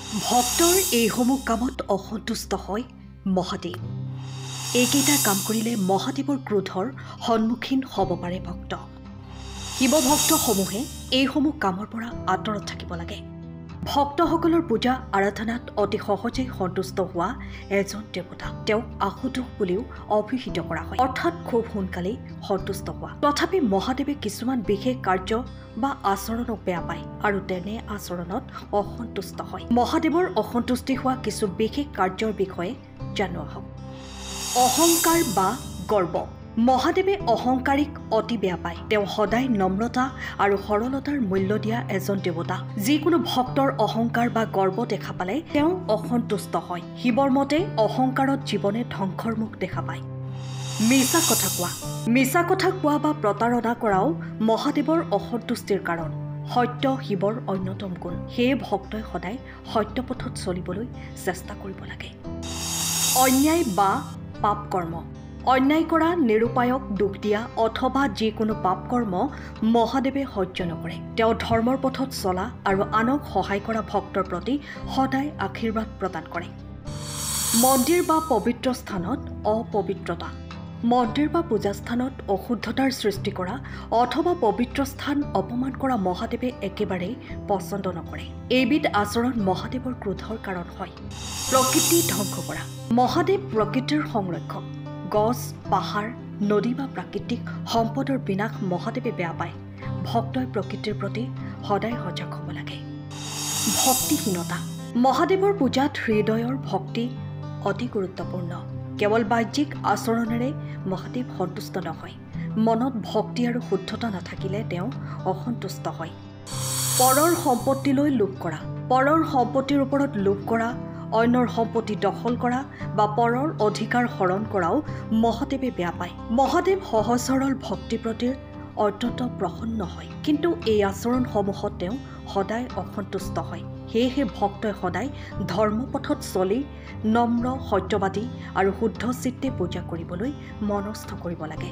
ভক্তৰ এইসমূহ কামত অসন্তুষ্ট হয় মহাদেৱ। এইকেইটা কাম কৰিলে মহাদেৱৰ ক্ৰোধৰ সন্মুখীন হ'ব পাৰে ভক্ত। শিৱভক্তসমূহে এইসমূহ কামৰ পৰা আঁতৰত থাকিব লাগে। ভক্তসকলৰ পূজা আৰাধনাত অতি সহজেই সন্তুষ্ট হোৱা এজন দেৱতা, তেওঁক আশুতোষ বুলিও অভিহিত কৰা হয়, অৰ্থাৎ খুব সোনকালেই সন্তুষ্ট হোৱা। তথাপি মহাদেৱে কিছুমান বিশেষ কাৰ্য বা আচৰণক বেয়া পায় আৰু তেনে আচৰণত অসন্তুষ্ট হয়। মহাদেৱৰ অসন্তুষ্টি হোৱা কিছু বিশেষ কাৰ্যৰ বিষয়ে জানো আহক। অহংকাৰ বা গৰ্ব। মহাদেৱে অহংকাৰীক অতি বেয়া পায়। তেওঁ সদায় নম্ৰতা আৰু সৰলতাৰ মূল্য দিয়া এজন দেৱতা। যিকোনো ভক্তৰ অহংকাৰ বা গৰ্ব দেখা পালে তেওঁ অসন্তুষ্ট হয়। শিৱৰ মতে অহংকাৰত জীৱনে ধ্বংসৰ মুখ দেখা পায়। মিছা কথা কোৱা। মিছা কথা কোৱা বা প্ৰতাৰণা কৰাও মহাদেৱৰ অসন্তুষ্টিৰ কাৰণ। সত্য শিৱৰ অন্যতম গুণ। সেয়ে ভক্তই সদায় সত্যপথত চলিবলৈ চেষ্টা কৰিব লাগে। অন্যায় বা পাপ কৰ্ম। অন্যায় কৰা, নিৰুপায়ক দুখ দিয়া অথবা যিকোনো পাপ কৰ্ম মহাদেৱে সহ্য নকৰে। তেওঁ ধৰ্মৰ পথত চলা আৰু আনক সহায় কৰা ভক্তৰ প্ৰতি সদায় আশীৰ্বাদ প্ৰদান কৰে। মন্দিৰ বা পবিত্ৰ স্থানত অপবিত্ৰতা। মন্দিৰ বা পূজাস্থানত অশুদ্ধতাৰ সৃষ্টি কৰা অথবা পবিত্ৰ স্থান অপমান কৰা মহাদেৱে একেবাৰেই পচন্দ নকৰে। এইবিধ আচৰণ মহাদেৱৰ ক্ৰোধৰ কাৰণ হয়। প্ৰকৃতি ধ্বংস কৰা। মহাদেৱ প্ৰকৃতিৰ সংৰক্ষক। গছ, পাহাৰ, নদী বা প্ৰাকৃতিক সম্পদৰ বিনাশ মহাদেৱে বেয়া পায়। ভক্তই প্ৰকৃতিৰ প্ৰতি সদায় সজাগ হ'ব লাগে। ভক্তিহীনতা। মহাদেৱৰ পূজাত হৃদয়ৰ ভক্তি অতি গুৰুত্বপূৰ্ণ। কেৱল বাহ্যিক আচৰণেৰে মহাদেৱ সন্তুষ্ট নহয়। মনত ভক্তি আৰু শুদ্ধতা নাথাকিলে তেওঁ অসন্তুষ্ট হয়। পৰৰ সম্পত্তিলৈ লোভ কৰা। পৰৰ সম্পত্তিৰ ওপৰত লোভ কৰা, অন্যৰ সম্পত্তি দখল কৰা বা পৰৰ অধিকাৰ হৰণ কৰাও মহাদেৱে বেয়া পায়। মহাদেৱ সহজ সৰল ভক্তিৰ প্ৰতি অত্যন্ত প্ৰসন্ন হয়, কিন্তু এই আচৰণসমূহত তেওঁ সদায় অসন্তুষ্ট হয়। সেয়েহে ভক্তই সদায় ধৰ্মপথত চলি নম্ৰ, সত্যবাদী আৰু শুদ্ধ চিত্তে পূজা কৰিবলৈ মনস্থ কৰিব লাগে।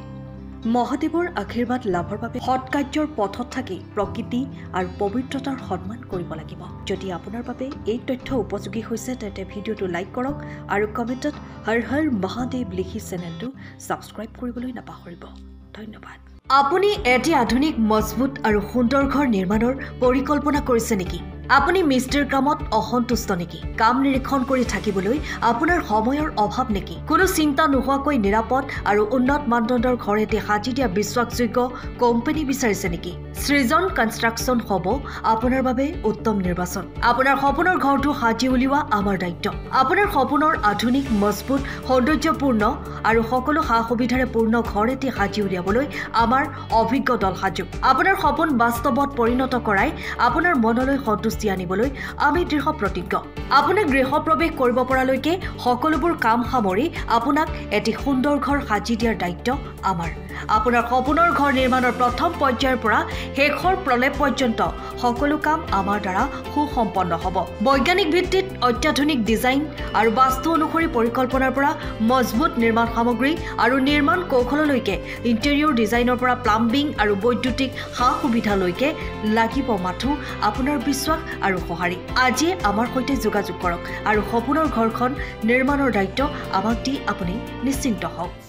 মহাদেৱৰ আশীৰ্বাদ লাভৰ বাবে সৎকাৰ্যৰ পথত থাকি প্ৰকৃতি আৰু পবিত্ৰতাৰ সন্মান কৰিব লাগিব। যদি আপোনাৰ বাবে এই তথ্য উপযোগী হৈছে তেন্তে ভিডিঅ'টো লাইক কৰক আৰু কমেণ্টত হৰ হৰ মহাদেৱ লিখি চেনেলটো ছাবস্ক্ৰাইব কৰিবলৈ নাপাহৰিব। ধন্যবাদ। আপুনি এটি আধুনিক, মজবুত আৰু সুন্দৰ ঘৰ নিৰ্মাণৰ পৰিকল্পনা কৰিছে নেকি? আপুনি মিস্ত্ৰীৰ কামত অসন্তুষ্ট নেকি? কাম নিৰীক্ষণ কৰি থাকিবলৈ আপোনাৰ সময়ৰ অভাৱ নেকি? কোনো চিন্তা নোহোৱাকৈ নিৰাপদ আৰু উন্নত মানদণ্ডৰ ঘৰ এটি সাজি দিয়া বিশ্বাসযোগ্য কোম্পানী বিচাৰিছে নেকি? সৃজন কনষ্ট্ৰাকশ্যন হ'ব আপোনাৰ বাবে উত্তম নিৰ্বাচন। আপোনাৰ সপোনৰ ঘৰটো সাজি উলিওৱা আমাৰ দায়িত্ব। আপোনাৰ সপোনৰ আধুনিক, মজবুত, সৌন্দৰ্যপূৰ্ণ আৰু সকলো সা সুবিধাৰে পূৰ্ণ ঘৰ এটি সাজি উলিয়াবলৈ আমাৰ অভিজ্ঞ দল সাজু। আপোনাৰ সপোন বাস্তৱত পৰিণত কৰাই আপোনাৰ মনলৈ সন্তুষ্টি আনিবলৈ আমি দৃঢ় প্ৰতিজ্ঞ। আপোনাক গৃহপ্ৰৱেশ কৰিব পৰালৈকে সকলোবোৰ কাম সামৰি আপোনাক এটি সুন্দৰ ঘৰ সাজি দিয়াৰ দায়িত্ব আমাৰ। আপোনাৰ সপোনৰ ঘৰ নিৰ্মাণৰ প্ৰথম পৰ্যায়ৰ পৰা শেষৰ প্ৰলেপ পৰ্যন্ত সকলো কাম আমাৰ দ্বাৰা সুসম্পন্ন হ'ব। বৈজ্ঞানিক ভিত্তিত অত্যাধুনিক ডিজাইন আৰু বাস্তু অনুসৰি পৰিকল্পনাৰ পৰা মজবুত নিৰ্মাণ সামগ্ৰী আৰু নিৰ্মাণ কৌশললৈকে ইণ্টেৰিয়ৰ ডিজাইনৰ পৰা প্লাম্বিং আৰু বৈদ্যুতিক সা সুবিধালৈকে লাগিব মাথো আপোনাৰ বিশ্বাস আৰু সঁহাৰি। আজিয়ে আমাৰ সৈতে যোগাযোগ কৰক আৰু সপোনৰ ঘৰখন নিৰ্মাণৰ দায়িত্ব আমাক দি আপুনি নিশ্চিন্ত হওক।